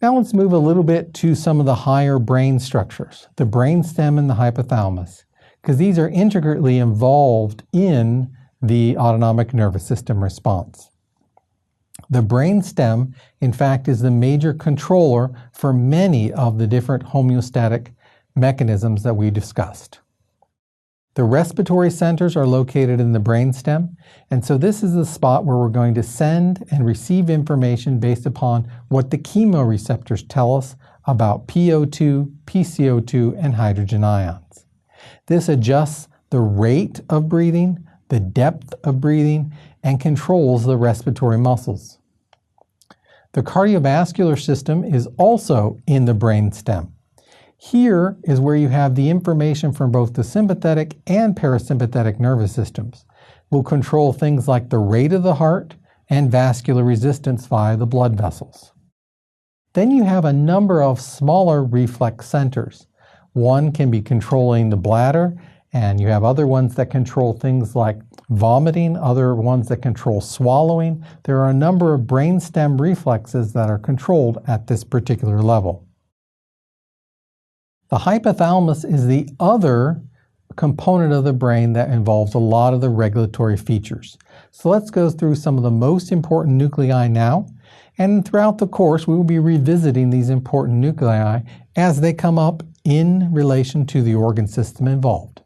Now let's move a little bit to some of the higher brain structures, the brainstem and the hypothalamus, because these are intricately involved in the autonomic nervous system response. The brainstem, in fact, is the major controller for many of the different homeostatic mechanisms that we discussed. The respiratory centers are located in the brainstem, and so this is the spot where we're going to send and receive information based upon what the chemoreceptors tell us about PO2, PCO2, and hydrogen ions. This adjusts the rate of breathing, the depth of breathing, and controls the respiratory muscles. The cardiovascular system is also in the brainstem. Here is where you have the information from both the sympathetic and parasympathetic nervous systems. We'll control things like the rate of the heart and vascular resistance via the blood vessels. Then you have a number of smaller reflex centers. One can be controlling the bladder, and you have other ones that control things like vomiting, other ones that control swallowing. There are a number of brainstem reflexes that are controlled at this particular level. The hypothalamus is the other component of the brain that involves a lot of the regulatory features. So let's go through some of the most important nuclei now, and throughout the course we will be revisiting these important nuclei as they come up in relation to the organ system involved.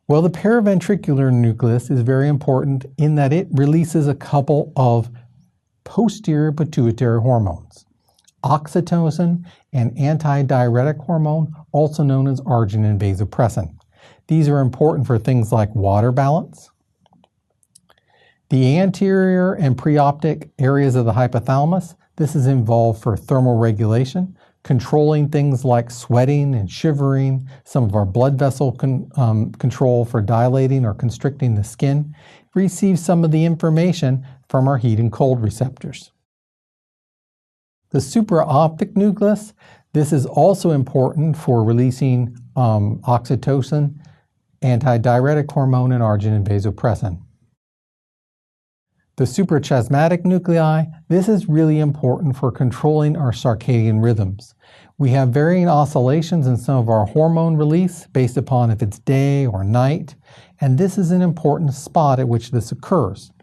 Well, the paraventricular nucleus is very important in that it releases a couple of posterior pituitary hormones: oxytocin and antidiuretic hormone, also known as arginine and vasopressin. These are important for things like water balance. The anterior and preoptic areas of the hypothalamus, this is involved for thermal regulation, controlling things like sweating and shivering, some of our blood vessel control for dilating or constricting the skin, receives some of the information from our heat and cold receptors. The supraoptic nucleus, this is also important for releasing oxytocin, antidiuretic hormone, and arginine and vasopressin. The suprachiasmatic nuclei, this is really important for controlling our circadian rhythms. We have varying oscillations in some of our hormone release based upon if it's day or night, and this is an important spot at which this occurs.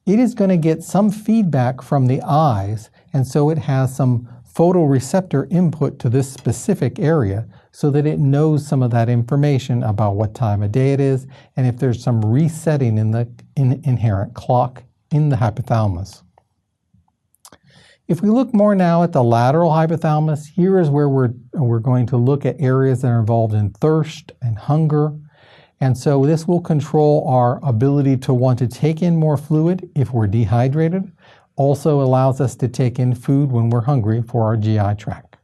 It is going to get some feedback from the eyes, and so it has some photoreceptor input to this specific area so that it knows some of that information about what time of day it is and if there's some resetting in the inherent clock in the hypothalamus. If we look more now at the lateral hypothalamus, here is where we're going to look at areas that are involved in thirst and hunger. And so this will control our ability to want to take in more fluid if we're dehydrated. Also allows us to take in food when we're hungry for our GI tract.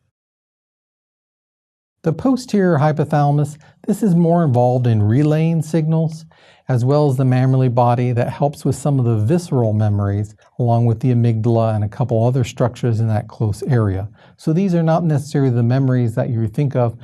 The posterior hypothalamus, this is more involved in relaying signals, as well as the mammary body that helps with some of the visceral memories, along with the amygdala and a couple other structures in that close area. So these are not necessarily the memories that you think of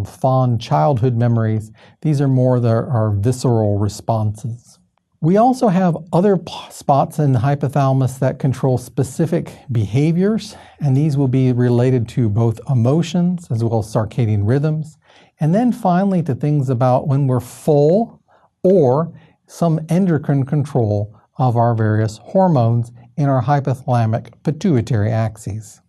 fond childhood memories. These are more our visceral responses. We also have other spots in the hypothalamus that control specific behaviors, and these will be related to both emotions as well as circadian rhythms. And then finally to things about when we're full or some endocrine control of our various hormones in our hypothalamic pituitary axes.